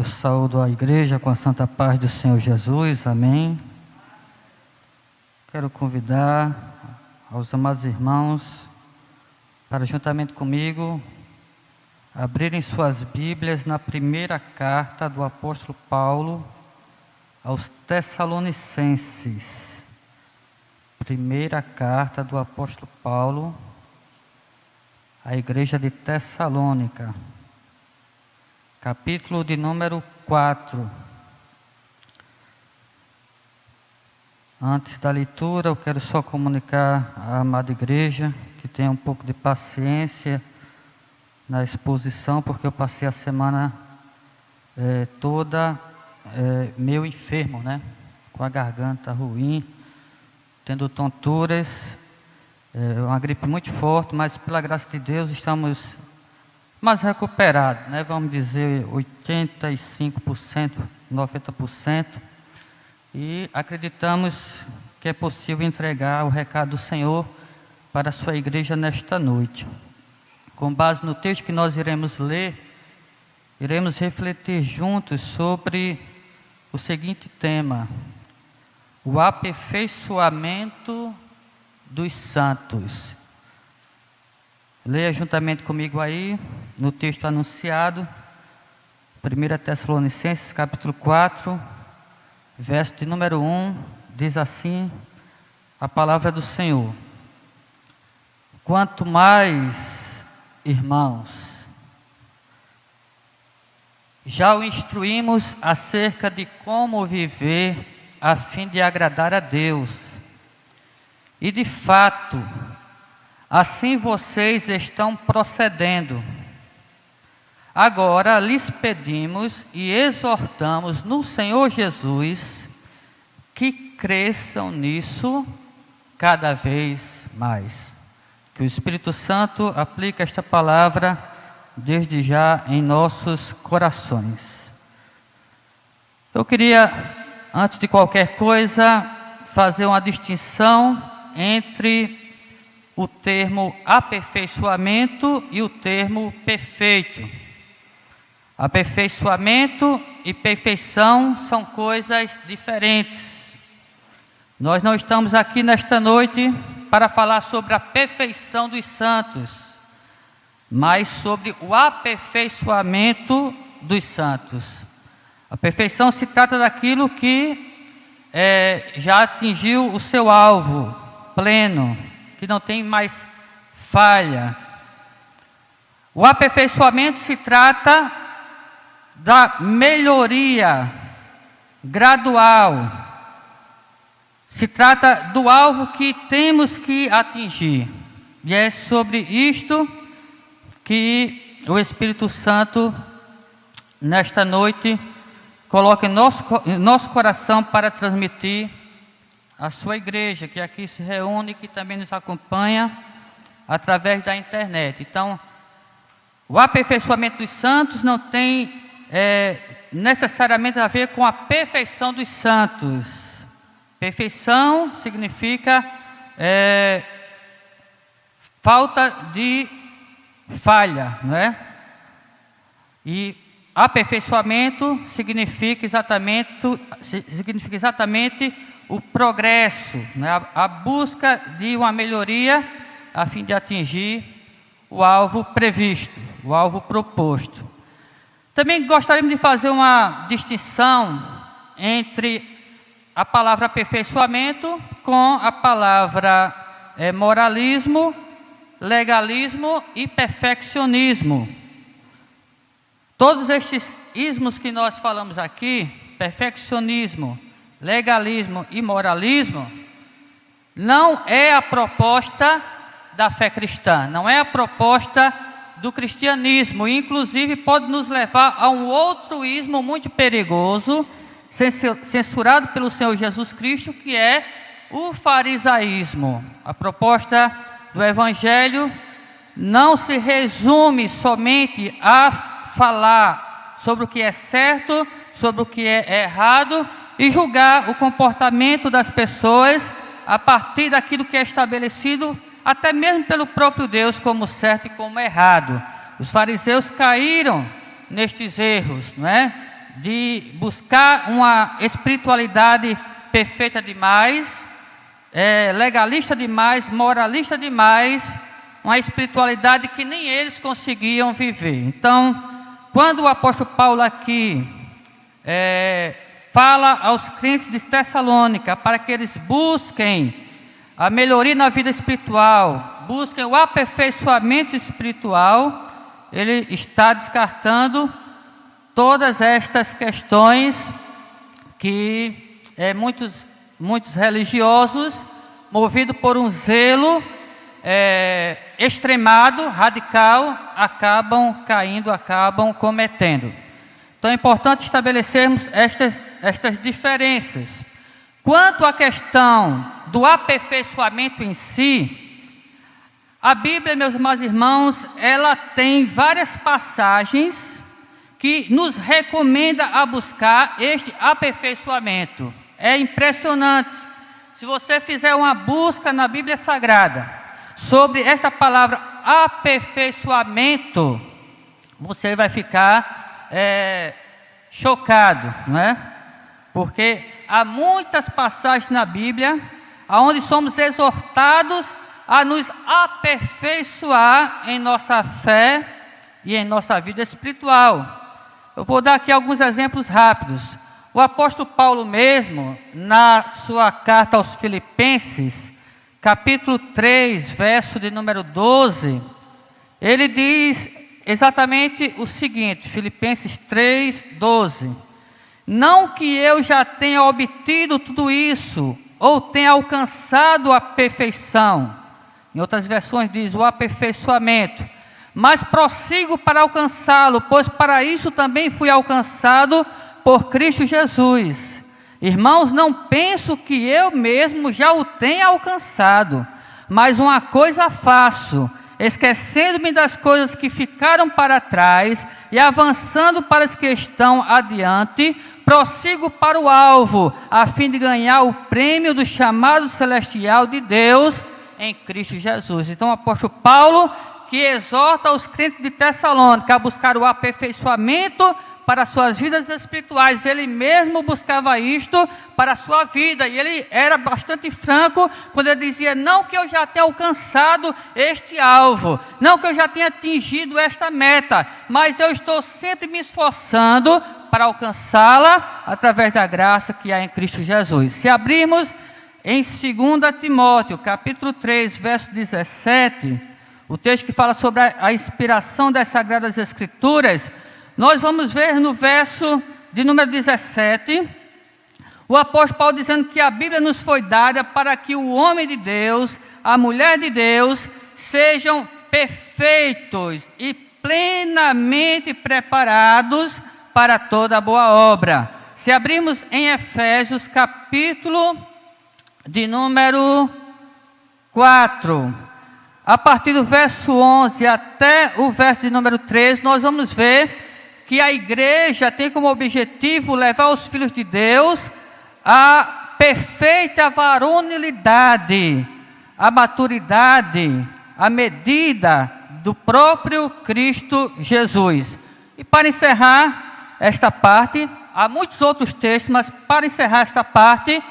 saúdo a igreja com a santa paz do Senhor Jesus, amém. Quero convidar aos amados irmãos para, juntamente comigo, abrirem suas Bíblias na primeira carta do apóstolo Paulo aos Tessalonicenses. Primeira carta do apóstolo Paulo à igreja de Tessalônica. Capítulo de número 4. Antes da leitura, eu quero só comunicar à amada igreja que tenha um pouco de paciência na exposição, porque eu passei a semana toda meio enfermo, né? Com a garganta ruim, tendo tonturas, uma gripe muito forte, mas pela graça de Deus estamos mais recuperados, né? Vamos dizer 85%, 90%, e acreditamos que é possível entregar o recado do Senhor para a sua igreja nesta noite. Com base no texto que nós iremos ler, iremos refletir juntos sobre o seguinte tema: o aperfeiçoamento dos santos. Leia juntamente comigo aí, no texto anunciado, 1 Tessalonicenses, capítulo 4, verso de número 1, diz assim a palavra do Senhor: quanto mais, irmãos, já o instruímos acerca de como viver a fim de agradar a Deus, e de fato, assim vocês estão procedendo. Agora lhes pedimos e exortamos no Senhor Jesus que cresçam nisso cada vez mais. Que o Espírito Santo aplique esta palavra desde já em nossos corações. Eu queria, antes de qualquer coisa, fazer uma distinção entre o termo aperfeiçoamento e o termo perfeito. Aperfeiçoamento e perfeição são coisas diferentes. Nós não estamos aqui nesta noite para falar sobre a perfeição dos santos, mas sobre o aperfeiçoamento dos santos. A perfeição se trata daquilo que já atingiu o seu alvo pleno, que não tem mais falha. O aperfeiçoamento se trata da melhoria gradual. Se trata do alvo que temos que atingir. E é sobre isto que o Espírito Santo, nesta noite, coloca em nosso coração para transmitir à sua igreja, que aqui se reúne, que também nos acompanha através da internet. Então, o aperfeiçoamento dos santos não tem necessariamente a ver com a perfeição dos santos. Perfeição significa falta de falha, não é? E aperfeiçoamento significa exatamente o progresso, né? A busca de uma melhoria a fim de atingir o alvo previsto, o alvo proposto. Também gostaríamos de fazer uma distinção entre a palavra aperfeiçoamento com a palavra moralismo, legalismo e perfeccionismo. Todos estes ismos que nós falamos aqui, perfeccionismo, legalismo e moralismo, não é a proposta da fé cristã, não é a proposta do cristianismo, e inclusive pode nos levar a um outro ismo muito perigoso, censurado pelo Senhor Jesus Cristo, que é o farisaísmo. A proposta do Evangelho não se resume somente a falar sobre o que é certo, sobre o que é errado, e julgar o comportamento das pessoas a partir daquilo que é estabelecido até mesmo pelo próprio Deus como certo e como errado. Os fariseus caíram nestes erros, não é? de buscar uma espiritualidade perfeita demais, legalista demais, moralista demais, uma espiritualidade que nem eles conseguiam viver. Então, quando o apóstolo Paulo aqui fala aos crentes de Tessalônica para que eles busquem a melhoria na vida espiritual, busquem o aperfeiçoamento espiritual, ele está descartando todas estas questões que muitos religiosos, movidos por um zelo extremado, radical, acabam caindo, acabam cometendo. Então é importante estabelecermos estas diferenças. Quanto à questão do aperfeiçoamento em si, a Bíblia, meus amados irmãos, ela tem várias passagens que nos recomenda a buscar este aperfeiçoamento. É impressionante. Se você fizer uma busca na Bíblia Sagrada sobre esta palavra aperfeiçoamento, você vai ficar chocado, não é? Porque há muitas passagens na Bíblia onde somos exortados a nos aperfeiçoar em nossa fé e em nossa vida espiritual. Eu vou dar aqui alguns exemplos rápidos. O apóstolo Paulo mesmo, na sua carta aos Filipenses, capítulo 3, verso de número 12, ele diz exatamente o seguinte, Filipenses 3, 12. Não que eu já tenha obtido tudo isso, ou tenha alcançado a perfeição. Em outras versões diz o aperfeiçoamento. Mas prossigo para alcançá-lo, pois para isso também fui alcançado por Cristo Jesus. Irmãos, não penso que eu mesmo já o tenha alcançado, mas uma coisa faço, esquecendo-me das coisas que ficaram para trás e avançando para as que estão adiante, prossigo para o alvo, a fim de ganhar o prêmio do chamado celestial de Deus em Cristo Jesus. Então o apóstolo Paulo, que exorta os crentes de Tessalônica a buscar o aperfeiçoamento para suas vidas espirituais, ele mesmo buscava isto para a sua vida, e ele era bastante franco quando ele dizia, não que eu já tenha alcançado este alvo, não que eu já tenha atingido esta meta, mas eu estou sempre me esforçando para alcançá-la através da graça que há em Cristo Jesus. Se abrirmos em 2 Timóteo, capítulo 3, verso 17, o texto que fala sobre a inspiração das Sagradas Escrituras, nós vamos ver no verso de número 17, o apóstolo Paulo dizendo que a Bíblia nos foi dada para que o homem de Deus, a mulher de Deus, sejam perfeitos e plenamente preparados para toda boa obra. Se abrirmos em Efésios, capítulo de número 4, a partir do verso 11 até o verso de número 13, nós vamos ver que a igreja tem como objetivo levar os filhos de Deus à perfeita varonilidade, à maturidade, à medida do próprio Cristo Jesus. E para encerrar esta parte, há muitos outros textos, mas para encerrar esta parte,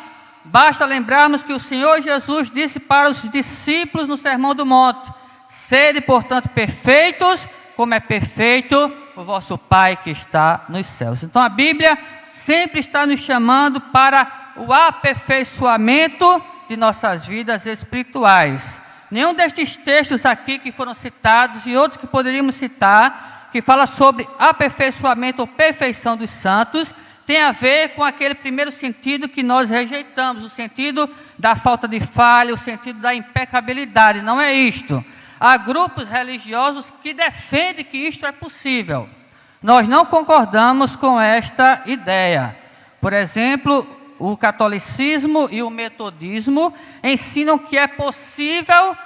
basta lembrarmos que o Senhor Jesus disse para os discípulos no Sermão do Monte, sede, portanto, perfeitos, como é perfeito o vosso Pai que está nos céus. Então a Bíblia sempre está nos chamando para o aperfeiçoamento de nossas vidas espirituais. Nenhum destes textos aqui que foram citados e outros que poderíamos citar, que fala sobre aperfeiçoamento ou perfeição dos santos, tem a ver com aquele primeiro sentido que nós rejeitamos, o sentido da falta de falha, o sentido da impecabilidade. Não é isto. Há grupos religiosos que defendem que isto é possível. Nós não concordamos com esta ideia. Por exemplo, o catolicismo e o metodismo ensinam que é possível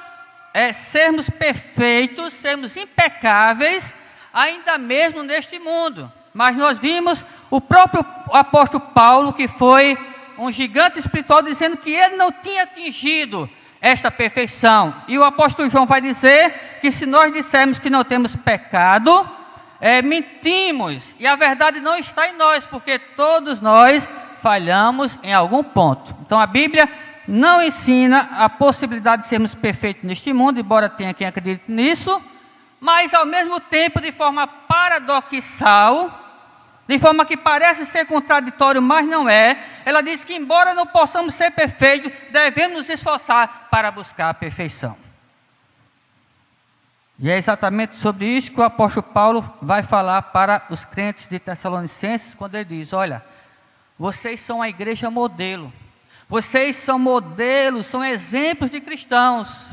sermos perfeitos, sermos impecáveis, ainda mesmo neste mundo. Mas nós vimos o próprio apóstolo Paulo, que foi um gigante espiritual, dizendo que ele não tinha atingido esta perfeição. E o apóstolo João vai dizer que se nós dissermos que não temos pecado, mentimos, e a verdade não está em nós, porque todos nós falhamos em algum ponto. Então a Bíblia não ensina a possibilidade de sermos perfeitos neste mundo, embora tenha quem acredite nisso, mas ao mesmo tempo, de forma paradoxal, de forma que parece ser contraditório, mas não é, ela diz que embora não possamos ser perfeitos, devemos nos esforçar para buscar a perfeição. E é exatamente sobre isso que o apóstolo Paulo vai falar para os crentes de Tessalonicenses, quando ele diz: olha, vocês são a igreja modelo, vocês são modelos, são exemplos de cristãos.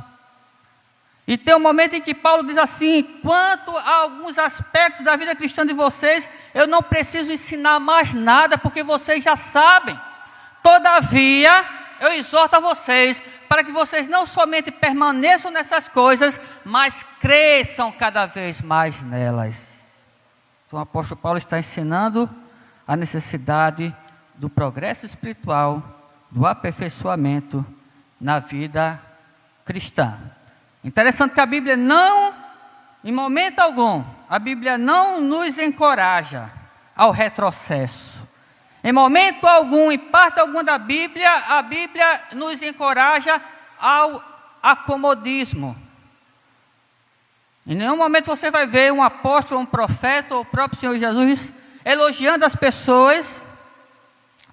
E tem um momento em que Paulo diz assim: quanto a alguns aspectos da vida cristã de vocês, eu não preciso ensinar mais nada, porque vocês já sabem. Todavia, eu exorto a vocês, para que vocês não somente permaneçam nessas coisas, mas cresçam cada vez mais nelas. Então o apóstolo Paulo está ensinando a necessidade do progresso espiritual, do aperfeiçoamento na vida cristã. Interessante que a Bíblia não, em momento algum, a Bíblia não nos encoraja ao retrocesso. Em momento algum, em parte alguma da Bíblia, a Bíblia nos encoraja ao acomodismo. Em nenhum momento você vai ver um apóstolo, um profeta ou o próprio Senhor Jesus elogiando as pessoas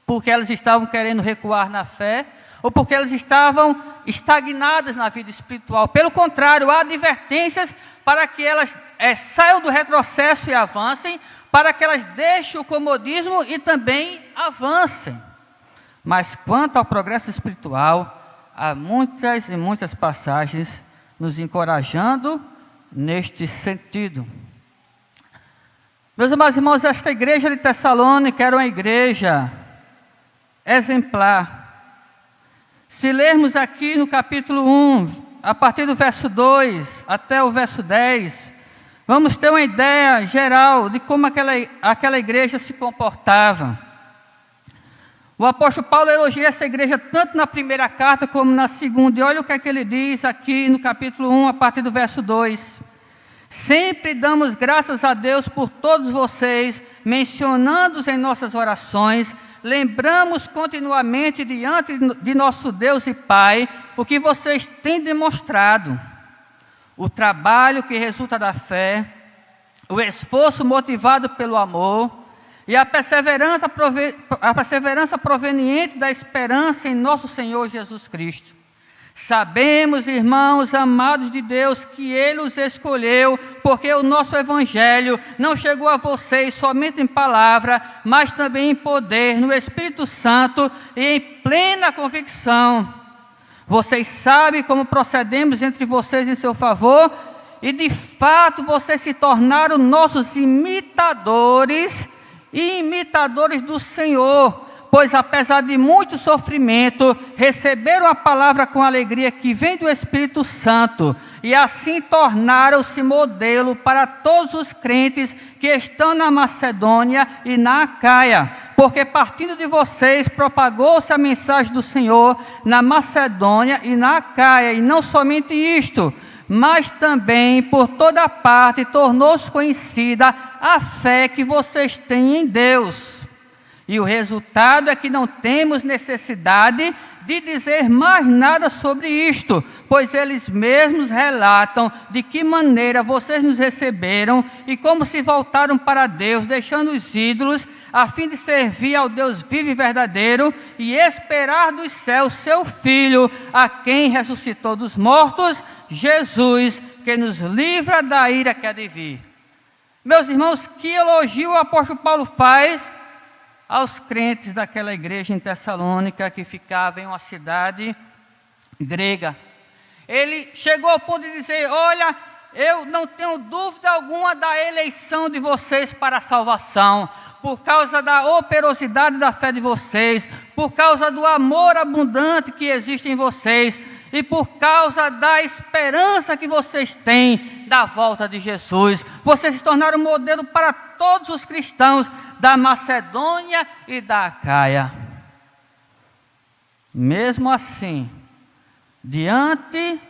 porque elas estavam querendo recuar na fé ou porque elas estavam estagnadas na vida espiritual. Pelo contrário, há advertências para que elas saiam do retrocesso e avancem, para que elas deixem o comodismo e também avancem. Mas quanto ao progresso espiritual, há muitas e muitas passagens nos encorajando neste sentido. Meus amados irmãos, esta igreja de Tessalônica era uma igreja exemplar. Se lermos aqui no capítulo 1, a partir do verso 2 até o verso 10, vamos ter uma ideia geral de como aquela igreja se comportava. O apóstolo Paulo elogia essa igreja tanto na primeira carta como na segunda. E olha o que é que ele diz aqui no capítulo 1, a partir do verso 2. Sempre damos graças a Deus por todos vocês, mencionando-os em nossas orações. Lembramos continuamente diante de nosso Deus e Pai o que vocês têm demonstrado. O trabalho que resulta da fé, o esforço motivado pelo amor e a perseverança proveniente da esperança em nosso Senhor Jesus Cristo. Sabemos, irmãos amados de Deus, que Ele os escolheu, porque o nosso Evangelho não chegou a vocês somente em palavra, mas também em poder, no Espírito Santo e em plena convicção. Vocês sabem como procedemos entre vocês em seu favor, e de fato vocês se tornaram nossos imitadores e imitadores do Senhor, pois apesar de muito sofrimento, receberam a palavra com alegria que vem do Espírito Santo, e assim tornaram-se modelo para todos os crentes que estão na Macedônia e na Acaia, porque partindo de vocês propagou-se a mensagem do Senhor na Macedônia e na Acaia, e não somente isto, mas também por toda parte tornou-se conhecida a fé que vocês têm em Deus. E o resultado é que não temos necessidade de dizer mais nada sobre isto, pois eles mesmos relatam de que maneira vocês nos receberam e como se voltaram para Deus, deixando os ídolos, a fim de servir ao Deus vivo e verdadeiro e esperar dos céus seu Filho, a quem ressuscitou dos mortos, Jesus, que nos livra da ira que há de vir. Meus irmãos, que elogio o apóstolo Paulo faz aos crentes daquela igreja em Tessalônica, que ficava em uma cidade grega. Ele chegou ao ponto de dizer: olha, eu não tenho dúvida alguma da eleição de vocês para a salvação, por causa da operosidade da fé de vocês, por causa do amor abundante que existe em vocês, e por causa da esperança que vocês têm da volta de Jesus. Vocês se tornaram modelo para todos os cristãos da Macedônia e da Acaia. Mesmo assim, diante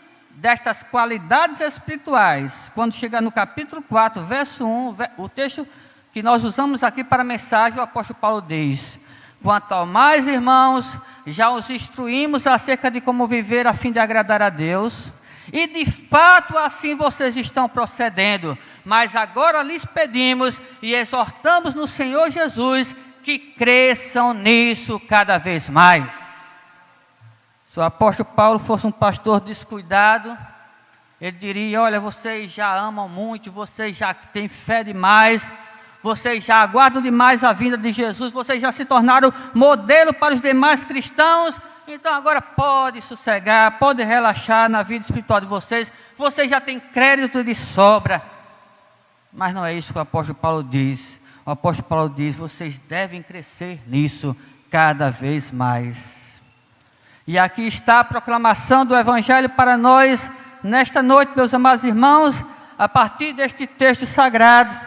destas qualidades espirituais, quando chegar no capítulo 4, verso 1, o texto que nós usamos aqui para a mensagem, o apóstolo Paulo diz: quanto ao mais, irmãos, já os instruímos acerca de como viver a fim de agradar a Deus, e de fato assim vocês estão procedendo, mas agora lhes pedimos e exortamos no Senhor Jesus que cresçam nisso cada vez mais. Se o apóstolo Paulo fosse um pastor descuidado, ele diria: olha, vocês já amam muito, vocês já têm fé demais, vocês já aguardam demais a vinda de Jesus, vocês já se tornaram modelo para os demais cristãos, então agora pode sossegar, pode relaxar na vida espiritual de vocês, vocês já têm crédito de sobra. Mas não é isso que o apóstolo Paulo diz. O apóstolo Paulo diz: vocês devem crescer nisso cada vez mais. E aqui está a proclamação do Evangelho para nós, nesta noite, meus amados irmãos, a partir deste texto sagrado.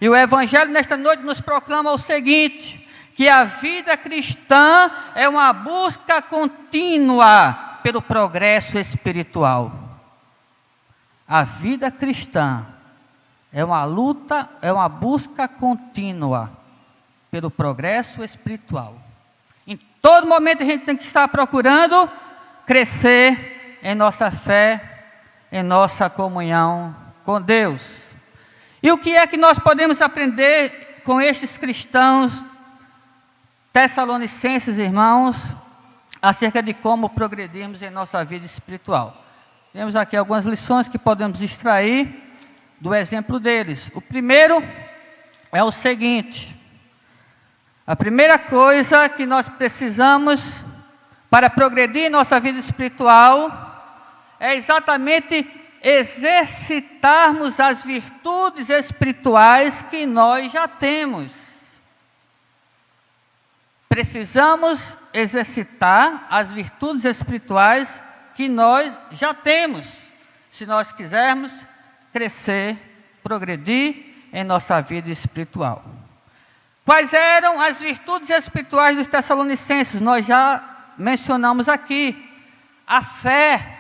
E o Evangelho nesta noite nos proclama o seguinte: que a vida cristã é uma busca contínua pelo progresso espiritual. A vida cristã é uma luta, é uma busca contínua pelo progresso espiritual. Em todo momento a gente tem que estar procurando crescer em nossa fé, em nossa comunhão com Deus. E o que é que nós podemos aprender com estes cristãos tessalonicenses, irmãos, acerca de como progredirmos em nossa vida espiritual? Temos aqui algumas lições que podemos extrair do exemplo deles. O primeiro é o seguinte: a primeira coisa que nós precisamos para progredir em nossa vida espiritual é exatamente exercitarmos as virtudes espirituais que nós já temos. Precisamos exercitar as virtudes espirituais que nós já temos, se nós quisermos crescer, progredir em nossa vida espiritual. Quais eram as virtudes espirituais dos tessalonicenses? Nós já mencionamos aqui: a fé,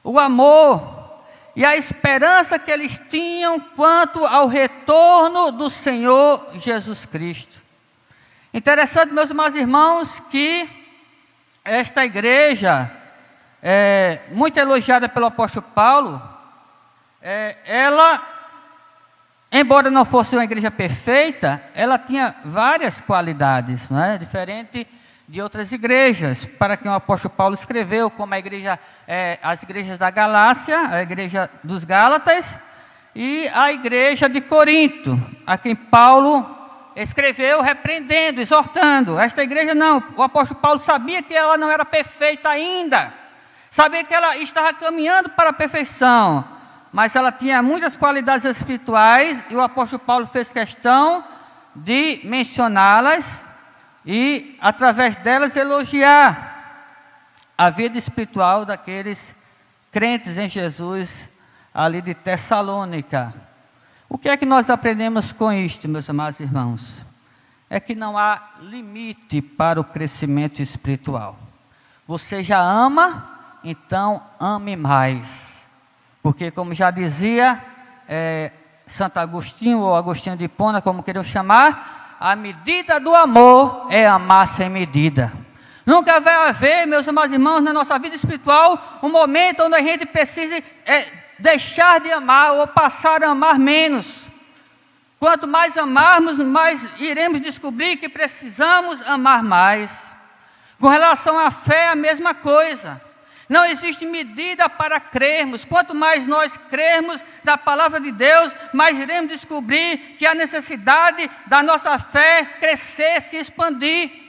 o amor e a esperança que eles tinham quanto ao retorno do Senhor Jesus Cristo. Interessante, meus amados irmãos, que esta igreja, muito elogiada pelo apóstolo Paulo, ela, embora não fosse uma igreja perfeita, ela tinha várias qualidades, não é? Diferente de outras igrejas, para quem o apóstolo Paulo escreveu, como a igreja, as igrejas da Galácia, a igreja dos Gálatas e a igreja de Corinto, a quem Paulo escreveu repreendendo, exortando. Esta igreja não, o apóstolo Paulo sabia que ela não era perfeita ainda, sabia que ela estava caminhando para a perfeição, mas ela tinha muitas qualidades espirituais e o apóstolo Paulo fez questão de mencioná-las e, através delas, elogiar a vida espiritual daqueles crentes em Jesus ali de Tessalônica. O que é que nós aprendemos com isto, meus amados irmãos? É que não há limite para o crescimento espiritual. Você já ama, então ame mais. Porque, como já dizia Santo Agostinho, ou Agostinho de Hipona, como queiram chamar, a medida do amor é amar sem medida. Nunca vai haver, meus amados irmãos, na nossa vida espiritual, um momento onde a gente precise deixar de amar ou passar a amar menos. Quanto mais amarmos, mais iremos descobrir que precisamos amar mais. Com relação à fé, a mesma coisa. Não existe medida para crermos. Quanto mais nós crermos na palavra de Deus, mais iremos descobrir que há necessidade da nossa fé crescer, se expandir.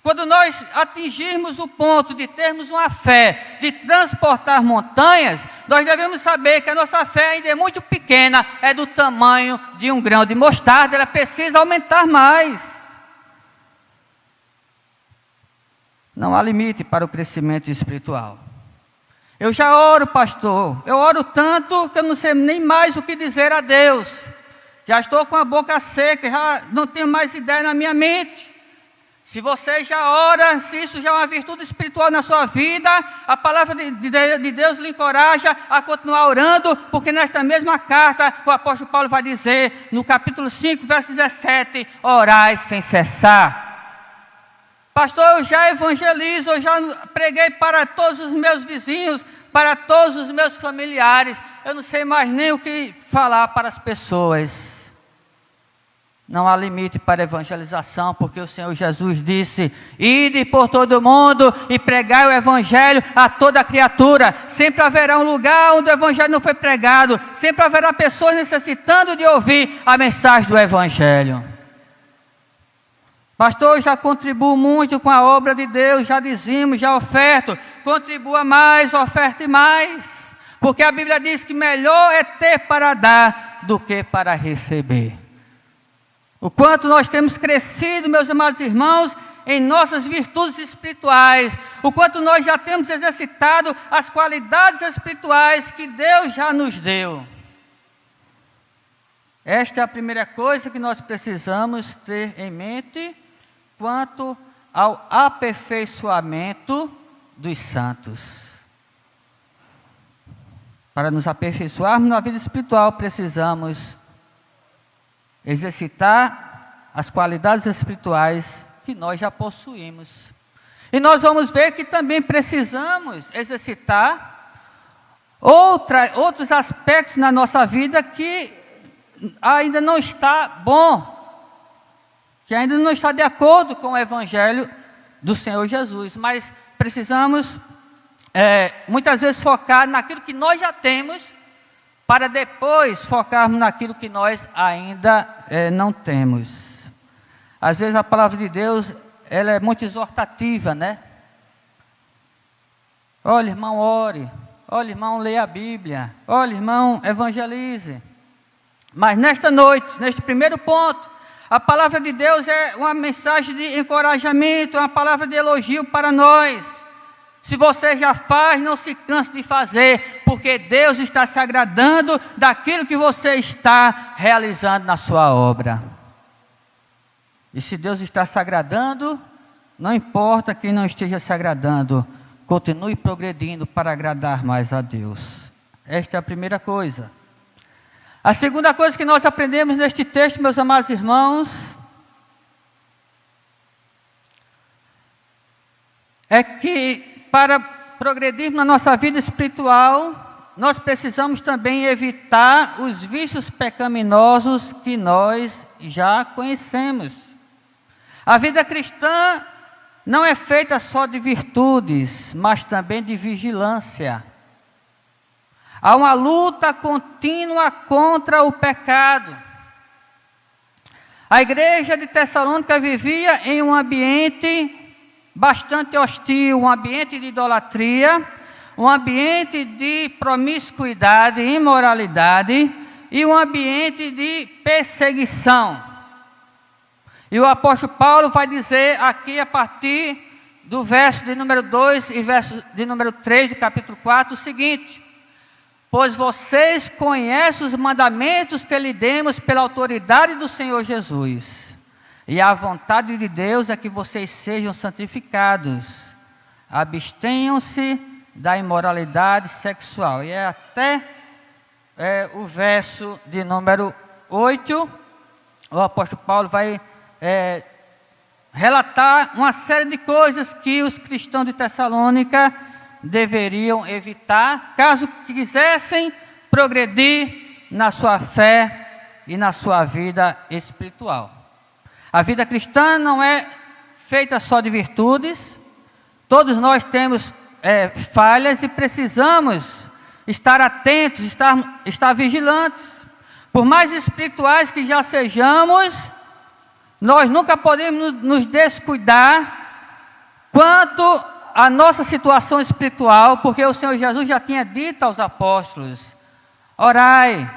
Quando nós atingirmos o ponto de termos uma fé de transportar montanhas, nós devemos saber que a nossa fé ainda é muito pequena, é do tamanho de um grão de mostarda, ela precisa aumentar mais. Não há limite para o crescimento espiritual. Eu já oro, pastor, eu oro tanto que eu não sei nem mais o que dizer a Deus. Já estou com a boca seca, já não tenho mais ideia na minha mente. Se você já ora, se isso já é uma virtude espiritual na sua vida, a palavra de Deus lhe encoraja a continuar orando, porque nesta mesma carta o apóstolo Paulo vai dizer, no capítulo 5, verso 17, orai sem cessar. Pastor, eu já evangelizo, eu já preguei para todos os meus vizinhos, para todos os meus familiares, eu não sei mais nem o que falar para as pessoas. Não há limite para a evangelização, porque o Senhor Jesus disse, ide por todo o mundo e pregai o evangelho a toda criatura. Sempre haverá um lugar onde o evangelho não foi pregado, sempre haverá pessoas necessitando de ouvir a mensagem do evangelho. Pastor, eu já contribuo muito com a obra de Deus, já dizimos, já oferto. Contribua mais, oferte mais, porque a Bíblia diz que melhor é ter para dar do que para receber. O quanto nós temos crescido, meus amados irmãos, em nossas virtudes espirituais, o quanto nós já temos exercitado as qualidades espirituais que Deus já nos deu. Esta é a primeira coisa que nós precisamos ter em mente quanto ao aperfeiçoamento dos santos. Para nos aperfeiçoarmos na vida espiritual, precisamos exercitar as qualidades espirituais que nós já possuímos. E nós vamos ver que também precisamos exercitar outros aspectos na nossa vida que ainda não está bom, que ainda não está de acordo com o Evangelho do Senhor Jesus. Mas precisamos, muitas vezes, focar naquilo que nós já temos, para depois focarmos naquilo que nós ainda não temos. Às vezes a palavra de Deus, ela é muito exortativa, né? Olha, irmão, ore. Olha, irmão, leia a Bíblia. Olha, irmão, evangelize. Mas nesta noite, neste primeiro ponto, a palavra de Deus é uma mensagem de encorajamento, uma palavra de elogio para nós. Se você já faz, não se canse de fazer, porque Deus está se agradando daquilo que você está realizando na sua obra. E se Deus está se agradando, não importa quem não esteja se agradando, continue progredindo para agradar mais a Deus. Esta é a primeira coisa. A segunda coisa que nós aprendemos neste texto, meus amados irmãos, é que para progredirmos na nossa vida espiritual, nós precisamos também evitar os vícios pecaminosos que nós já conhecemos. A vida cristã não é feita só de virtudes, mas também de vigilância. Há uma luta contínua contra o pecado. A igreja de Tessalônica vivia em um ambiente bastante hostil, um ambiente de idolatria, um ambiente de promiscuidade, imoralidade e um ambiente de perseguição. E o apóstolo Paulo vai dizer aqui a partir do verso de número 2 e verso de número 3 do capítulo 4 o seguinte: pois vocês conhecem os mandamentos que lhe demos pela autoridade do Senhor Jesus. E a vontade de Deus é que vocês sejam santificados. Abstenham-se da imoralidade sexual. E é até o verso de número 8, o apóstolo Paulo vai relatar uma série de coisas que os cristãos de Tessalônica deveriam evitar, caso quisessem progredir na sua fé e na sua vida espiritual. A vida cristã não é feita só de virtudes. Todos nós temos falhas e precisamos estar atentos, estar vigilantes. Por mais espirituais que já sejamos, nós nunca podemos nos descuidar quanto à nossa situação espiritual, porque o Senhor Jesus já tinha dito aos apóstolos: orai,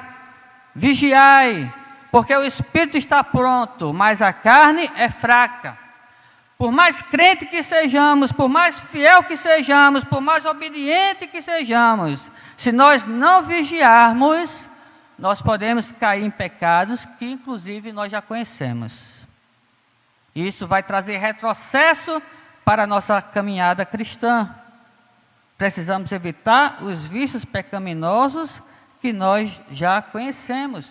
vigiai, porque o espírito está pronto, mas a carne é fraca. Por mais crente que sejamos, por mais fiel que sejamos, por mais obediente que sejamos, se nós não vigiarmos, nós podemos cair em pecados que inclusive nós já conhecemos. Isso vai trazer retrocesso para a nossa caminhada cristã. Precisamos evitar os vícios pecaminosos que nós já conhecemos.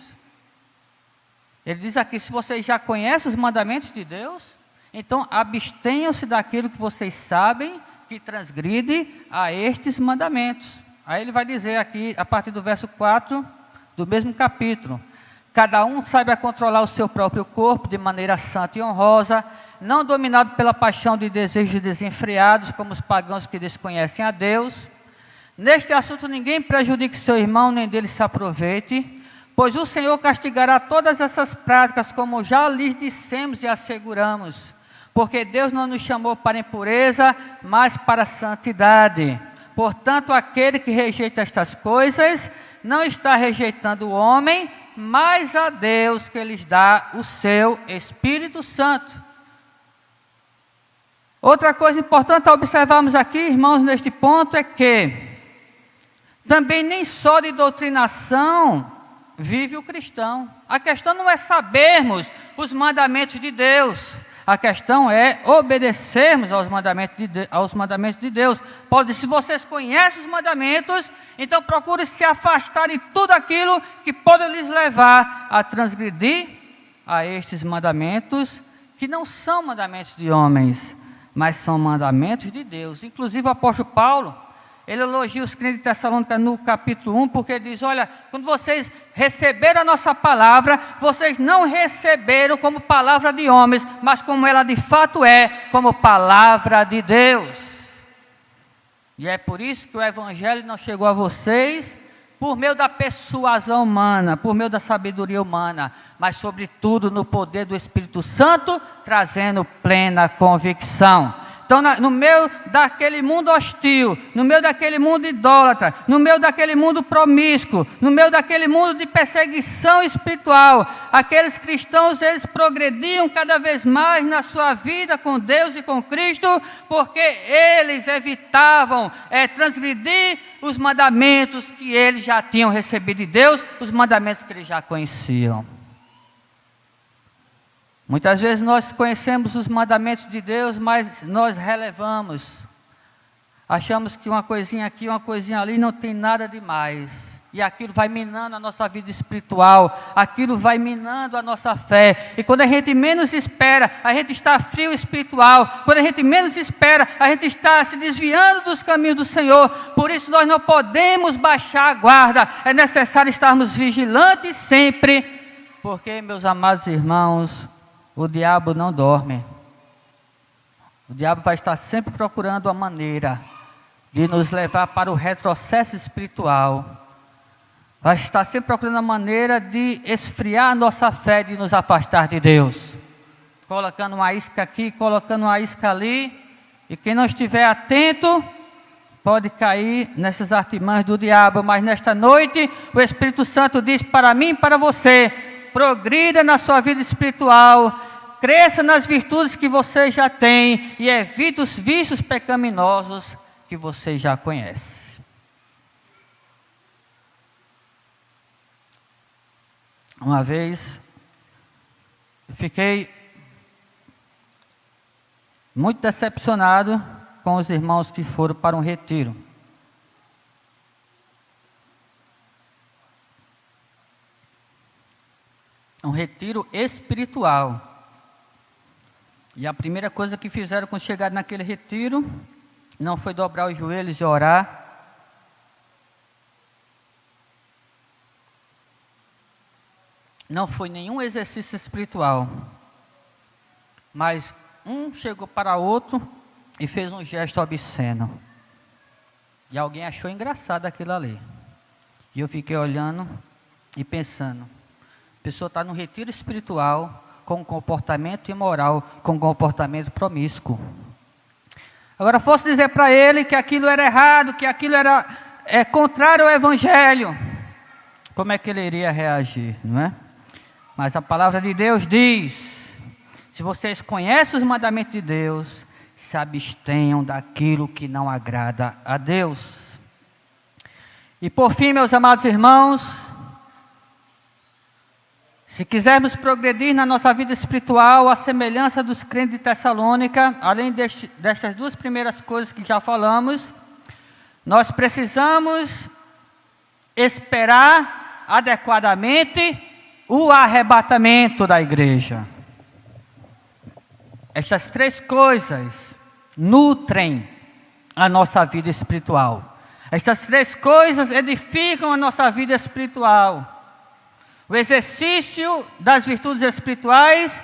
Ele diz aqui, se vocês já conhecem os mandamentos de Deus, então abstenham-se daquilo que vocês sabem que transgride a estes mandamentos. Aí ele vai dizer aqui, a partir do verso 4 do mesmo capítulo: cada um saiba controlar o seu próprio corpo de maneira santa e honrosa, não dominado pela paixão de desejos desenfreados, como os pagãos que desconhecem a Deus. Neste assunto ninguém prejudique seu irmão, nem dele se aproveite, pois o Senhor castigará todas essas práticas, como já lhes dissemos e asseguramos. Porque Deus não nos chamou para impureza, mas para a santidade. Portanto, aquele que rejeita estas coisas, não está rejeitando o homem, mas a Deus, que lhes dá o seu Espírito Santo. Outra coisa importante a observarmos aqui, irmãos, neste ponto, é que também nem só de doutrinação vive o cristão. A questão não é sabermos os mandamentos de Deus, a questão é obedecermos aos mandamentos de Deus. Paulo diz, se vocês conhecem os mandamentos, então procurem se afastar de tudo aquilo que pode lhes levar a transgredir a estes mandamentos, que não são mandamentos de homens, mas são mandamentos de Deus. Inclusive o apóstolo Paulo, ele elogia os crentes de Tessalônica no capítulo 1, porque ele diz, olha, quando vocês receberam a nossa palavra, vocês não receberam como palavra de homens, mas como ela de fato é, como palavra de Deus. E é por isso que o Evangelho não chegou a vocês por meio da persuasão humana, por meio da sabedoria humana, mas sobretudo no poder do Espírito Santo, trazendo plena convicção. Então, no meio daquele mundo hostil, no meio daquele mundo idólatra, no meio daquele mundo promíscuo, no meio daquele mundo de perseguição espiritual, aqueles cristãos, eles progrediam cada vez mais na sua vida com Deus e com Cristo, porque eles evitavam transgredir os mandamentos que eles já tinham recebido de Deus, os mandamentos que eles já conheciam. Muitas vezes nós conhecemos os mandamentos de Deus, mas nós relevamos. Achamos que uma coisinha aqui, uma coisinha ali, não tem nada demais. E aquilo vai minando a nossa vida espiritual, aquilo vai minando a nossa fé. E quando a gente menos espera, a gente está frio espiritual. Quando a gente menos espera, a gente está se desviando dos caminhos do Senhor. Por isso nós não podemos baixar a guarda. É necessário estarmos vigilantes sempre. Porque, meus amados irmãos, o diabo não dorme. O diabo vai estar sempre procurando uma maneira de nos levar para o retrocesso espiritual. Vai estar sempre procurando uma maneira de esfriar a nossa fé, de nos afastar de Deus. Colocando uma isca aqui, colocando uma isca ali. E quem não estiver atento, pode cair nessas artimanhas do diabo. Mas nesta noite, o Espírito Santo diz para mim e para você: progrida na sua vida espiritual, cresça nas virtudes que você já tem e evite os vícios pecaminosos que você já conhece. Uma vez, eu fiquei muito decepcionado com os irmãos que foram para um retiro. Um retiro espiritual. E a primeira coisa que fizeram quando chegaram naquele retiro, não foi dobrar os joelhos e orar. Não foi nenhum exercício espiritual. Mas um chegou para outro e fez um gesto obsceno. E alguém achou engraçado aquilo ali. E eu fiquei olhando e pensando: a pessoa está no retiro espiritual, com comportamento imoral, com comportamento promíscuo. Agora, fosse dizer para ele que aquilo era errado, que aquilo era contrário ao Evangelho, como é que ele iria reagir, não é? Mas a palavra de Deus diz: se vocês conhecem os mandamentos de Deus, se abstenham daquilo que não agrada a Deus. E por fim, meus amados irmãos, Se quisermos progredir na nossa vida espiritual, à semelhança dos crentes de Tessalônica, além destas duas primeiras coisas que já falamos, nós precisamos esperar adequadamente o arrebatamento da igreja. Estas três coisas nutrem a nossa vida espiritual. Estas três coisas edificam a nossa vida espiritual. O exercício das virtudes espirituais,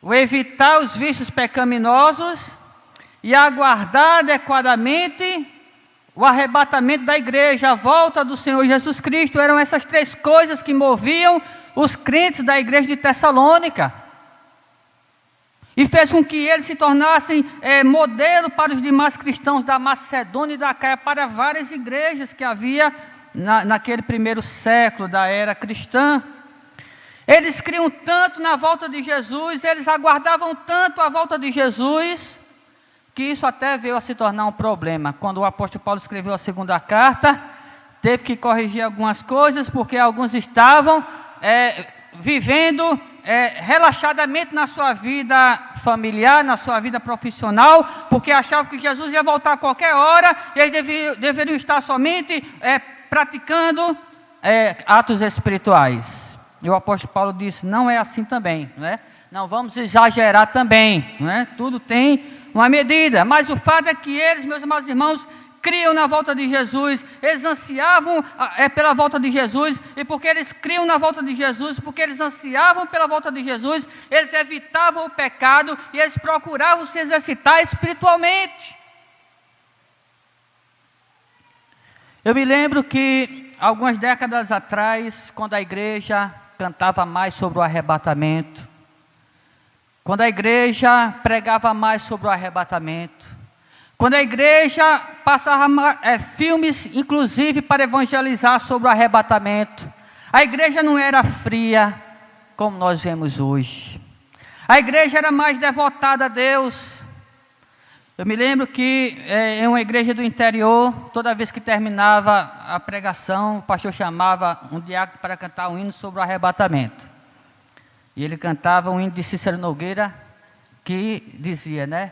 o evitar os vícios pecaminosos e aguardar adequadamente o arrebatamento da igreja, a volta do Senhor Jesus Cristo. Eram essas três coisas que moviam os crentes da igreja de Tessalônica. E fez com que eles se tornassem modelo para os demais cristãos da Macedônia e da Acaia, para várias igrejas que havia naquele primeiro século da era cristã. Eles criam tanto na volta de Jesus, eles aguardavam tanto a volta de Jesus, que isso até veio a se tornar um problema. Quando o apóstolo Paulo escreveu a segunda carta, teve que corrigir algumas coisas, porque alguns estavam vivendo relaxadamente na sua vida familiar, na sua vida profissional, porque achavam que Jesus ia voltar a qualquer hora, e eles deveriam estar somente praticando atos espirituais. E o apóstolo Paulo disse, não é assim também, né? Não vamos exagerar também, né? Tudo tem uma medida, mas o fato é que eles, meus amados irmãos, criam na volta de Jesus, eles ansiavam pela volta de Jesus, e porque eles criam na volta de Jesus, porque eles ansiavam pela volta de Jesus, eles evitavam o pecado e eles procuravam se exercitar espiritualmente. Eu me lembro que algumas décadas atrás, quando a igreja cantava mais sobre o arrebatamento, quando a igreja pregava mais sobre o arrebatamento, quando a igreja passava filmes, inclusive, para evangelizar sobre o arrebatamento, a igreja não era fria, como nós vemos hoje. A igreja era mais devotada a Deus. Eu me lembro que em uma igreja do interior, toda vez que terminava a pregação, o pastor chamava um diácono para cantar um hino sobre o arrebatamento. E ele cantava um hino de Cícero Nogueira, que dizia, né?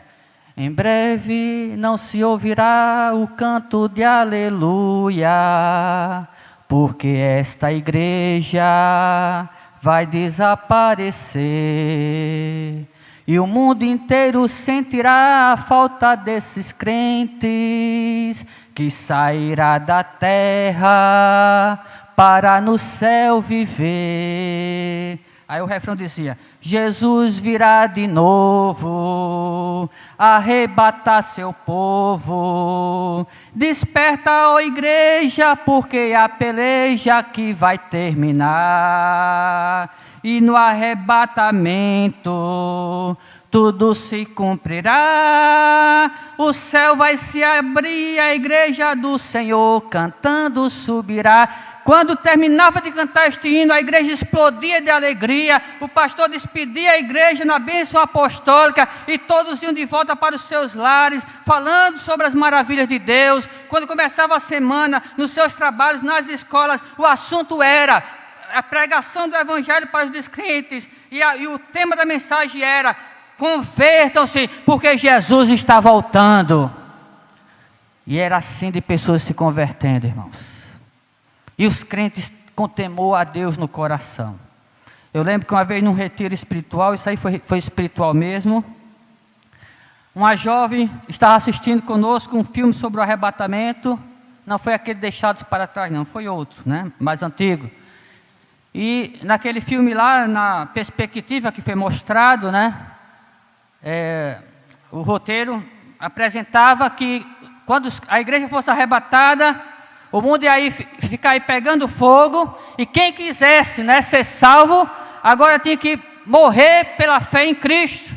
Em breve não se ouvirá o canto de aleluia, porque esta igreja vai desaparecer. E o mundo inteiro sentirá a falta desses crentes, que sairá da terra para no céu viver. Aí o refrão dizia, Jesus virá de novo, arrebatar seu povo. Desperta, ó igreja, porque a peleja que vai terminar. E no arrebatamento tudo se cumprirá. O céu vai se abrir, a igreja do Senhor cantando subirá. Quando terminava de cantar este hino, a igreja explodia de alegria, o pastor despedia a igreja na bênção apostólica e todos iam de volta para os seus lares, falando sobre as maravilhas de Deus. Quando começava a semana, nos seus trabalhos, nas escolas, o assunto era a pregação do evangelho para os descrentes, e o tema da mensagem era, convertam-se, porque Jesus está voltando. E era assim de pessoas se convertendo, irmãos. E os crentes com temor a Deus no coração. Eu lembro que uma vez num retiro espiritual, isso aí foi espiritual mesmo, uma jovem estava assistindo conosco um filme sobre o arrebatamento, não foi aquele Deixados para Trás não, foi outro, né, mais antigo. E naquele filme lá, na perspectiva que foi mostrado, né, o roteiro apresentava que quando a igreja fosse arrebatada, o mundo ia ficar aí pegando fogo, e quem quisesse, né, ser salvo, agora tinha que morrer pela fé em Cristo.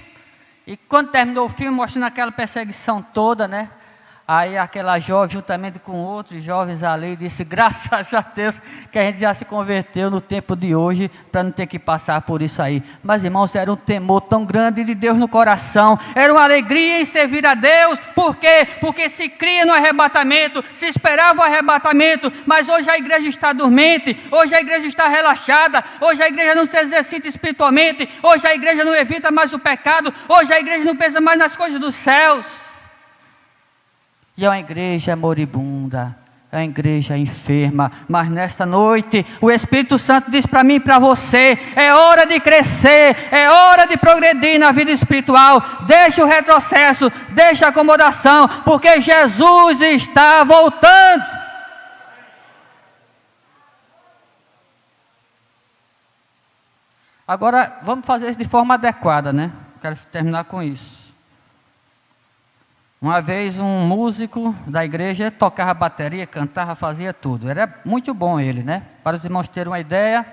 E quando terminou o filme, mostrando aquela perseguição toda, né, Aí aquela jovem, juntamente com outros jovens ali, disse, graças a Deus que a gente já se converteu no tempo de hoje, para não ter que passar por isso aí. Mas, irmãos, era um temor tão grande de Deus no coração, era uma alegria em servir a Deus. Por quê? Porque se cria no arrebatamento, se esperava o arrebatamento, mas hoje a igreja está dormente, hoje a igreja está relaxada, hoje a igreja não se exercita espiritualmente, hoje a igreja não evita mais o pecado, hoje a igreja não pensa mais nas coisas dos céus. E é uma igreja moribunda, é uma igreja enferma. Mas nesta noite, o Espírito Santo diz para mim e para você, é hora de crescer, é hora de progredir na vida espiritual. Deixa o retrocesso, deixa a acomodação, porque Jesus está voltando. Agora, vamos fazer isso de forma adequada, né? Quero terminar com isso. Uma vez um músico da igreja tocava bateria, cantava, fazia tudo. Era muito bom ele, né? Para os irmãos terem uma ideia,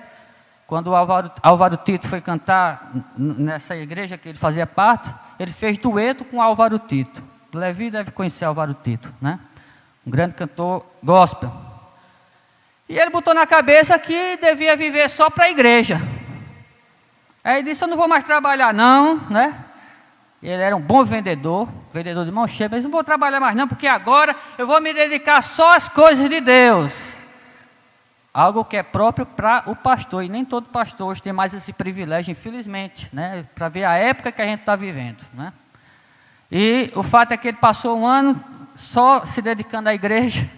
quando o Álvaro Tito foi cantar nessa igreja que ele fazia parte, ele fez dueto com o Álvaro Tito. O Levi deve conhecer o Álvaro Tito, né? Um grande cantor gospel. E ele botou na cabeça que devia viver só para a igreja. Aí ele disse, eu não vou mais trabalhar não, né? Ele era um bom vendedor de mão cheia, mas não vou trabalhar mais não, porque agora eu vou me dedicar só às coisas de Deus. Algo que é próprio para o pastor, e nem todo pastor hoje tem mais esse privilégio, infelizmente, né? Para ver a época que a gente está vivendo, né? E o fato é que ele passou um ano só se dedicando à igreja.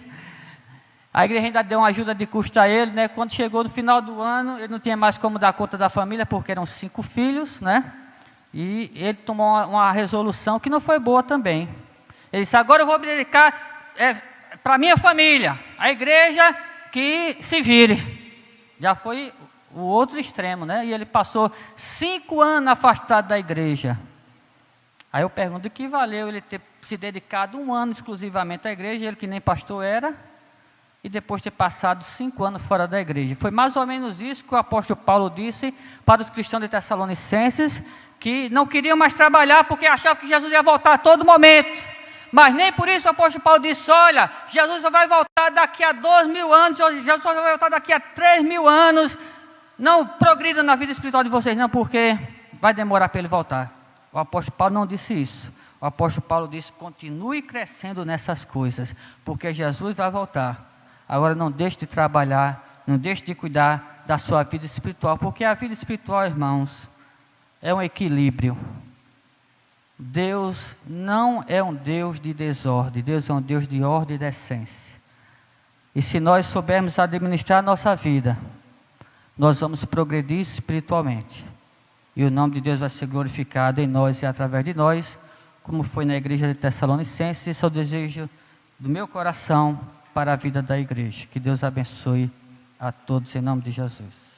A igreja ainda deu uma ajuda de custo a ele, né? Quando chegou no final do ano, ele não tinha mais como dar conta da família, porque eram 5 filhos, né? E ele tomou uma resolução que não foi boa também. Ele disse, agora eu vou me dedicar para a minha família, a igreja que se vire. Já foi o outro extremo, né? E ele passou 5 anos afastado da igreja. Aí eu pergunto, de que valeu ele ter se dedicado 1 ano exclusivamente à igreja, ele que nem pastor era, e depois ter passado 5 anos fora da igreja. Foi mais ou menos isso que o apóstolo Paulo disse para os cristãos de Tessalonicenses, que não queriam mais trabalhar porque achavam que Jesus ia voltar a todo momento. Mas nem por isso o apóstolo Paulo disse, olha, Jesus só vai voltar daqui a 2.000 anos, Jesus só vai voltar daqui a 3.000 anos. Não progrida na vida espiritual de vocês não, porque vai demorar para ele voltar. O apóstolo Paulo não disse isso. O apóstolo Paulo disse, continue crescendo nessas coisas, porque Jesus vai voltar. Agora não deixe de trabalhar, não deixe de cuidar da sua vida espiritual, porque a vida espiritual, irmãos, é um equilíbrio. Deus não é um Deus de desordem, Deus é um Deus de ordem e decência. E se nós soubermos administrar a nossa vida, nós vamos progredir espiritualmente. E o nome de Deus vai ser glorificado em nós e através de nós, como foi na igreja de Tessalonicenses. Esse é o desejo do meu coração para a vida da igreja. Que Deus abençoe a todos em nome de Jesus.